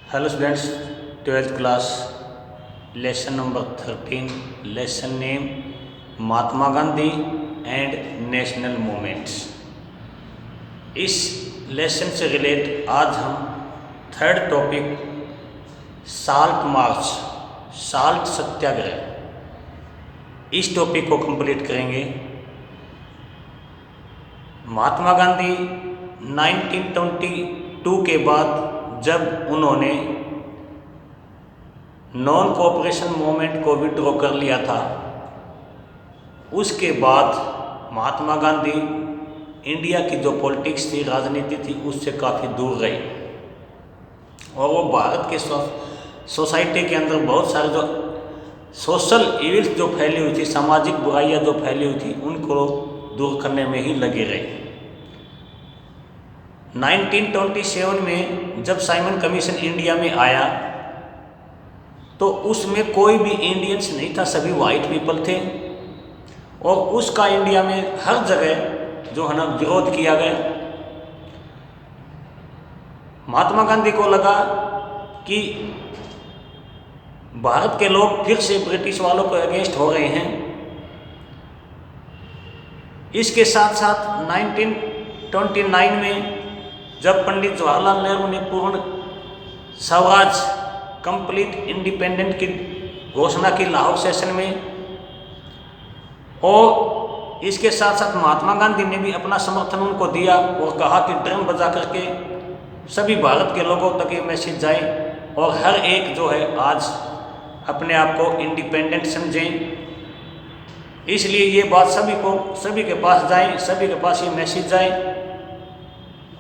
Hello students, 12th class lesson number 13 lesson name Mahatma Gandhi and national movements. इस lesson से relate आज हम third topic salt march, salt satyagraha, इस topic को complete करेंगे। महात्मा गांधी 1922 के बाद जब उन्होंने नॉन कोऑपरेशन मूवमेंट को विड्रॉ कर लिया था, उसके बाद महात्मा गांधी इंडिया की जो पॉलिटिक्स थी, राजनीति थी, उससे काफ़ी दूर रहे और वो भारत के सोसाइटी के अंदर बहुत सारे जो सोशल इविल्स जो फैली हुई थी, सामाजिक बुराइयां जो फैली हुई थी, उनको दूर करने में ही लगे रहे। 1927 में जब साइमन कमीशन इंडिया में आया तो उसमें कोई भी इंडियंस नहीं था, सभी वाइट पीपल थे और उसका इंडिया में हर जगह जो है ना विरोध किया गया। महात्मा गांधी को लगा कि भारत के लोग फिर से ब्रिटिश वालों को अगेंस्ट हो रहे हैं। इसके साथ साथ 1929 में जब पंडित जवाहरलाल नेहरू ने पूर्ण स्वराज, कंप्लीट इंडिपेंडेंट की घोषणा की लाहौर सेशन में, और इसके साथ साथ महात्मा गांधी ने भी अपना समर्थन उनको दिया और कहा कि ड्रम बजा करके सभी भारत के लोगों तक ये मैसेज जाए और हर एक जो है आज अपने आप को इंडिपेंडेंट समझें। इसलिए ये बात सभी के पास जाए, सभी के पास ये मैसेज जाए।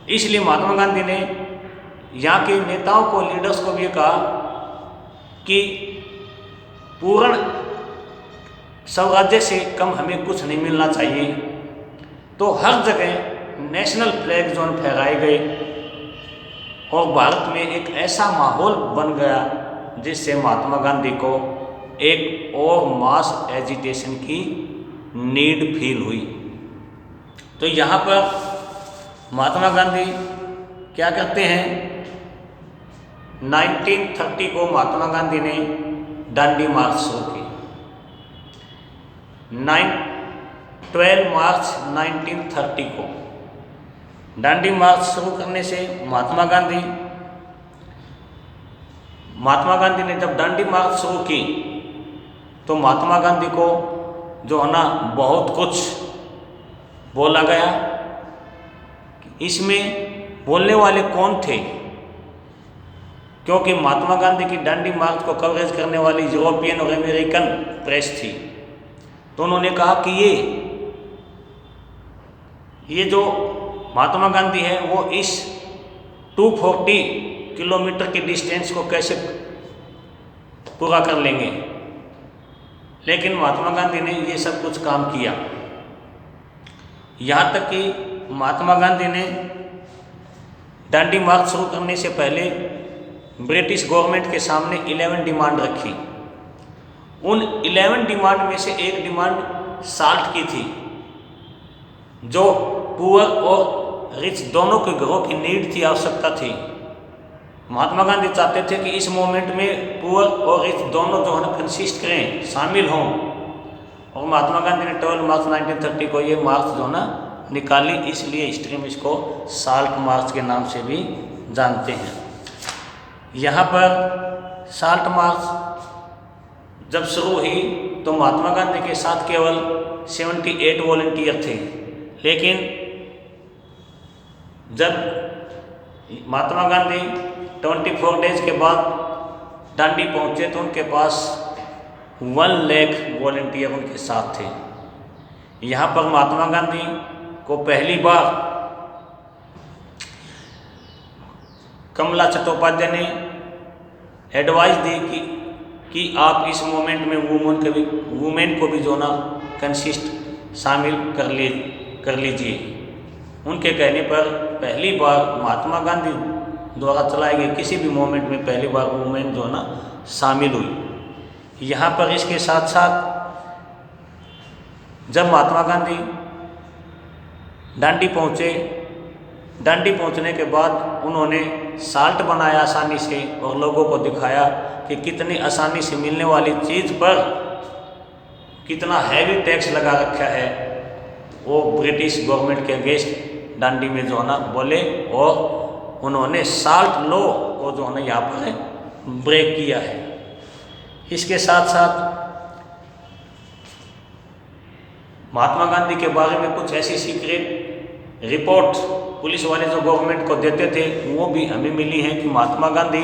इसलिए महात्मा गांधी ने यहाँ के नेताओं को, लीडर्स को भी कहा कि पूर्ण स्वराज्य से कम हमें कुछ नहीं मिलना चाहिए। तो हर जगह नेशनल फ्लैग जोन फहराए गए और भारत में एक ऐसा माहौल बन गया जिससे महात्मा गांधी को एक और मास एजिटेशन की नीड फील हुई। तो यहाँ पर महात्मा गांधी क्या करते हैं, 1930 को महात्मा गांधी ने दांडी मार्च शुरू की। 12 मार्च 1930 को दांडी मार्च शुरू करने से महात्मा गांधी ने जब दांडी मार्च शुरू की तो महात्मा गांधी को जो है ना बहुत कुछ बोला गया। इसमें बोलने वाले कौन थे, क्योंकि महात्मा गांधी की दांडी मार्च को कवरेज करने वाली यूरोपियन और अमेरिकन प्रेस थी। तो उन्होंने कहा कि ये जो महात्मा गांधी है वो इस 240 किलोमीटर की डिस्टेंस को कैसे पूरा कर लेंगे। लेकिन महात्मा गांधी ने ये सब कुछ काम किया। यहाँ तक कि महात्मा गांधी ने दांडी मार्च शुरू करने से पहले ब्रिटिश गवर्नमेंट के सामने 11 डिमांड रखी। उन 11 डिमांड में से एक डिमांड साल्ट की थी, जो पुअर और रिच दोनों के घरों की नीड थी, आवश्यकता थी। महात्मा गांधी चाहते थे कि इस मूवमेंट में पुअर और रिच दोनों जो है ना कंसिस्ट करें, शामिल हों। और महात्मा गांधी ने 12 मार्च 1930 को ये मार्च जो ना निकाली, इसलिए हिस्ट्री में इसको साल्ट मार्च के नाम से भी जानते हैं। यहाँ पर साल्ट मार्च जब शुरू हुई तो महात्मा गांधी के साथ केवल 78 वॉलंटियर थे, लेकिन जब महात्मा गांधी 24 डेज के बाद दांडी पहुँचे तो उनके पास 1 लाख वॉलंटियर उनके साथ थे। यहाँ पर महात्मा गांधी को पहली बार कमला चट्टोपाध्याय ने एडवाइस दी कि आप इस मूवमेंट में वुमेन को भी जो ना कंसिस्ट शामिल कर लीजिए। उनके कहने पर पहली बार महात्मा गांधी द्वारा चलाए गए किसी भी मूवमेंट में पहली बार वुमेन जो ना शामिल हुई। यहाँ पर इसके साथ साथ जब महात्मा गांधी दांडी पहुँचे दांडी पहुंचने के बाद उन्होंने साल्ट बनाया आसानी से और लोगों को दिखाया कि कितनी आसानी से मिलने वाली चीज़ पर कितना हैवी टैक्स लगा रखा है। वो ब्रिटिश गवर्नमेंट के अगेंस्ट दांडी में जो है ना बोले और उन्होंने साल्ट लॉ को जो है ना यहाँ पर ब्रेक किया है। इसके साथ साथ महात्मा गांधी के बारे में कुछ ऐसी सीक्रेट रिपोर्ट पुलिस वाले जो गवर्नमेंट को देते थे वो भी हमें मिली हैं कि महात्मा गांधी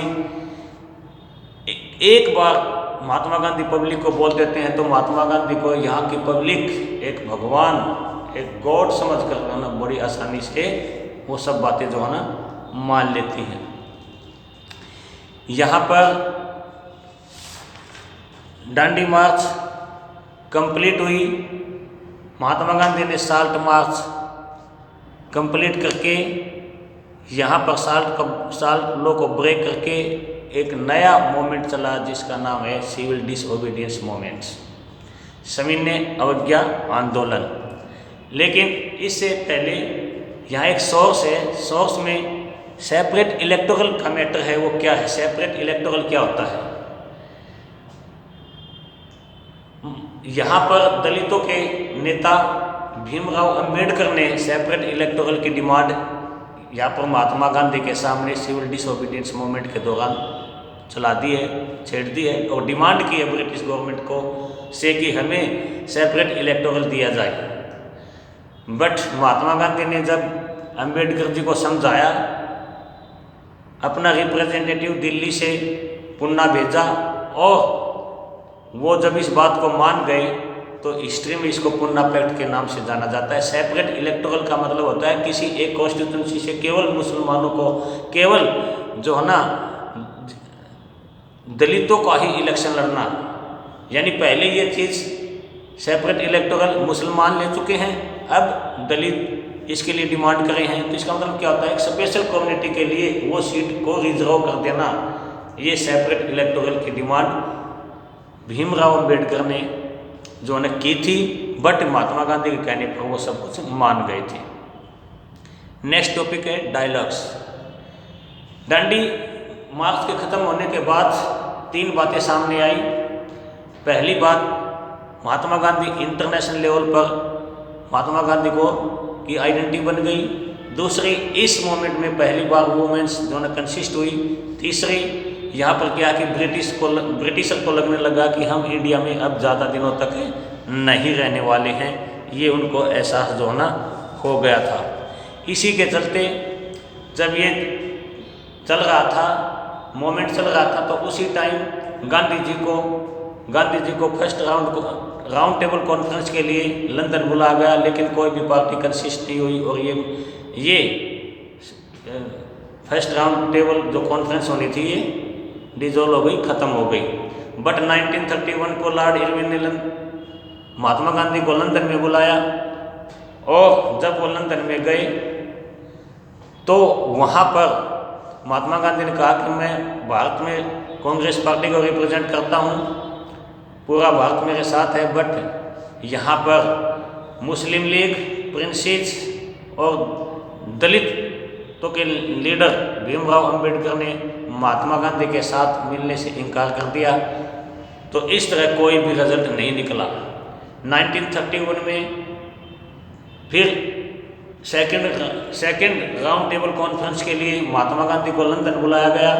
एक बार महात्मा गांधी पब्लिक को बोल देते हैं तो महात्मा गांधी को यहाँ की पब्लिक एक भगवान, एक गॉड समझ कर ना बड़ी आसानी से वो सब बातें जो है ना मान लेती हैं। यहाँ पर दांडी मार्च कंप्लीट हुई। महात्मा गांधी ने साल्ट मार्च कंप्लीट करके यहाँ पर साल्ट लॉ को ब्रेक करके एक नया मूवमेंट चला जिसका नाम है सिविल डिसओबीडियंस मूवमेंट, सविनय अवज्ञा आंदोलन। लेकिन इससे पहले यहाँ एक सोर्स है, सोर्स में सेपरेट इलेक्टोरल का मैटर है। वो क्या है? सेपरेट इलेक्टोरल क्या होता है? यहाँ पर दलितों के नेता भीमराव अंबेडकर ने सेपरेट इलेक्टोरल की डिमांड यहाँ पर महात्मा गांधी के सामने सिविल डिसओबीडियंस मूवमेंट के दौरान चला दी है, छेड़ दी है और डिमांड की है ब्रिटिश गवर्नमेंट को से कि हमें सेपरेट इलेक्टोरल दिया जाए। बट महात्मा गांधी ने जब अंबेडकर जी को समझाया, अपना रिप्रेजेंटेटिव दिल्ली से पुन्ना भेजा और वो जब इस बात को मान गए तो हिस्ट्री में इसको पुन्ना पैक्ट के नाम से जाना जाता है। सेपरेट इलेक्टोरल का मतलब होता है किसी एक कॉन्स्टिट्यूंसी से केवल मुसलमानों को, केवल जो है ना दलितों का ही इलेक्शन लड़ना। यानी पहले ये चीज़ सेपरेट इलेक्टोरल मुसलमान ले चुके हैं, अब दलित इसके लिए डिमांड करे हैं। तो इसका मतलब क्या होता है? एक स्पेशल कम्युनिटी के लिए वो सीट को रिजर्व कर देना, ये सेपरेट इलेक्टोरल की डिमांड भीमराव अंबेडकर ने जो ने की थी। बट महात्मा गांधी के कहने पर वो सब कुछ मान गए थे। नेक्स्ट टॉपिक है डायलॉग्स। दांडी मार्च के ख़त्म होने के बाद 3 बातें सामने आई। पहली बात, महात्मा गांधी इंटरनेशनल लेवल पर महात्मा गांधी को की आइडेंटिटी बन गई। दूसरी, इस मोमेंट में पहली बार वुमेन्स जो है कंसिस्ट हुई। तीसरी, यहाँ पर क्या कि ब्रिटिशर को लगने लगा कि हम इंडिया में अब ज़्यादा दिनों तक नहीं रहने वाले हैं। ये उनको एहसास जो है ना हो गया था। इसी के चलते जब ये चल रहा था, मोमेंट चल रहा था, तो उसी टाइम गांधी जी को फर्स्ट राउंड टेबल कॉन्फ्रेंस के लिए लंदन बुलाया गया, लेकिन कोई भी पार्टी कंसिस्ट नहीं हुई और ये फर्स्ट राउंड टेबल जो कॉन्फ्रेंस होनी थी ये डिजोल्व हो गई, ख़त्म हो गई। बट 1931 को लॉर्ड इरविन ने महात्मा गांधी को लंदन में बुलाया और जब वो लंदन में गए तो वहाँ पर महात्मा गांधी ने कहा कि मैं भारत में कांग्रेस पार्टी को रिप्रेजेंट करता हूँ, पूरा भारत मेरे साथ है, बट यहाँ पर मुस्लिम लीग, प्रिंसेस और दलित तो के लीडर भीमराव अंबेडकर ने महात्मा गांधी के साथ मिलने से इनकार कर दिया। तो इस तरह कोई भी रिजल्ट नहीं निकला। 1931 में फिर सेकंड राउंड टेबल कॉन्फ्रेंस के लिए महात्मा गांधी को लंदन बुलाया गया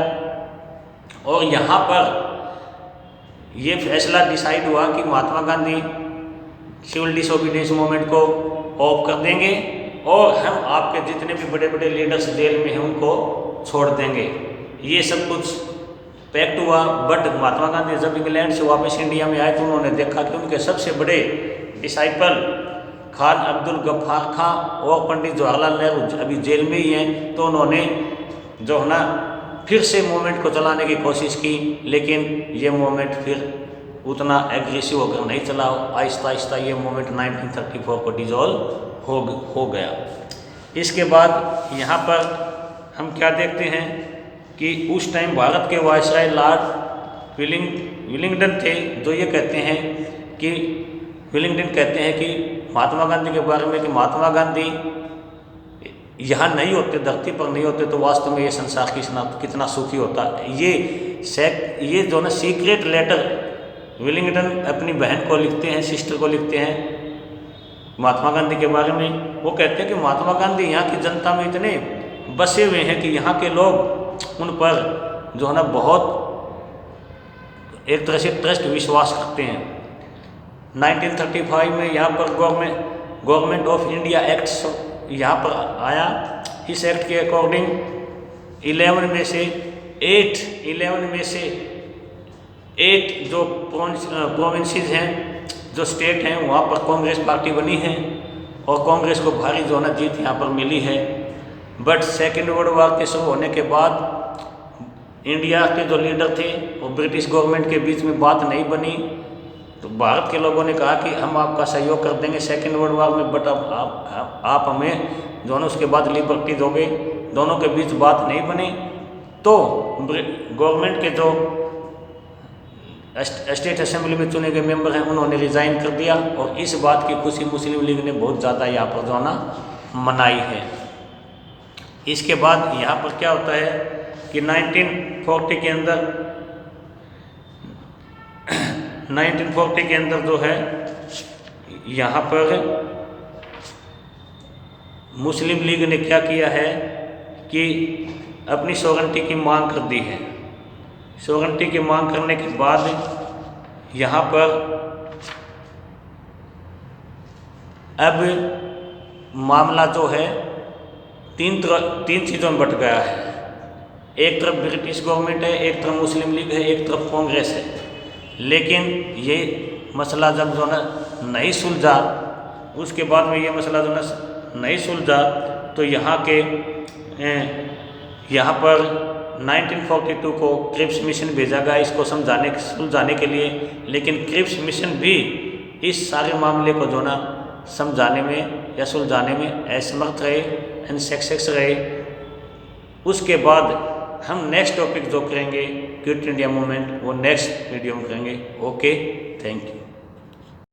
और यहाँ पर ये फैसला डिसाइड हुआ कि Mahatma Gandhi civil disobedience movement को ऑफ कर देंगे और हम आपके जितने भी बड़े बड़े लीडर्स जेल में हैं उनको छोड़ देंगे। ये सब कुछ पैक्ट हुआ। बट महात्मा गांधी जब इंग्लैंड से वापस इंडिया में आए तो उन्होंने देखा कि उनके सबसे बड़े डिसाइपल खान अब्दुल गफ्फार खां और पंडित जवाहरलाल नेहरू अभी जेल में ही हैं। तो उन्होंने जो है ना फिर से मूवमेंट को चलाने की कोशिश की, लेकिन ये मूवमेंट फिर उतना एग्रेसिव होकर नहीं चला। आहिस्ता आहिस्ता ये मूवमेंट 1934 को डिजॉल्व हो गया। इसके बाद यहाँ पर हम क्या देखते हैं कि उस टाइम भारत के वायसराय लॉर्ड विलिंगडन थे, जो ये कहते हैं कि विलिंगडन कहते हैं कि महात्मा गांधी के बारे में कि महात्मा गांधी यहाँ नहीं होते, धरती पर नहीं होते, तो वास्तव में ये संसार कितना सुखी होता। ये जो ना सीक्रेट लेटर विलिंगटन अपनी बहन को लिखते हैं, सिस्टर को लिखते हैं महात्मा गांधी के बारे में। वो कहते हैं कि महात्मा गांधी यहाँ की जनता में इतने बसे हुए हैं कि यहाँ के लोग उन पर जो है ना बहुत एक तरह से ट्रस्ट विश्वास करते हैं। 1935 में यहाँ पर गवर्नमेंट ऑफ इंडिया एक्ट यहाँ पर आया। इस एक्ट के अकॉर्डिंग 11 में से 8 जो प्रोविंसेस हैं, जो स्टेट हैं, वहाँ पर कांग्रेस पार्टी बनी है और कांग्रेस को भारी जो ना जीत यहाँ पर मिली है। बट सेकेंड वर्ल्ड वॉर के शुरू होने के बाद इंडिया के जो लीडर थे और ब्रिटिश गवर्नमेंट के बीच में बात नहीं बनी, तो भारत के लोगों ने कहा कि हम आपका सहयोग कर देंगे सेकेंड वर्ल्ड वॉर में, बट अब आप हमें जो है उसके बाद लिबर्टी दोगे। दोनों के बीच बात नहीं बनी, तो गवर्नमेंट के जो स्टेट असेंबली में चुने गए मेंबर हैं उन्होंने रिज़ाइन कर दिया और इस बात की खुशी मुस्लिम लीग ने बहुत ज़्यादा यहाँ पर जो ना मनाई है। इसके बाद यहाँ पर क्या होता है कि 1940 के अंदर जो है यहाँ पर मुस्लिम लीग ने क्या किया है कि अपनी सॉवरेनिटी की मांग कर दी है। सॉवरेनिटी की मांग करने के बाद यहाँ पर अब मामला जो है तीन चीज़ों में बट गया है। एक तरफ ब्रिटिश गवर्नमेंट है, एक तरफ मुस्लिम लीग है, एक तरफ कांग्रेस है। लेकिन ये मसला जब जो ना नहीं सुलझा, उसके बाद में ये मसला जो ना नहीं सुलझा, तो यहाँ पर 1942 को क्रिप्स मिशन भेजा गया इसको सुलझाने के लिए। लेकिन क्रिप्स मिशन भी इस सारे मामले को जो ना समझाने में या सुलझाने में असमर्थ रहे, अनसक्सेस रहे। उसके बाद हम नेक्स्ट टॉपिक जो करेंगे क्विट इंडिया मूवमेंट, वो नेक्स्ट वीडियो में करेंगे। Okay, thank you.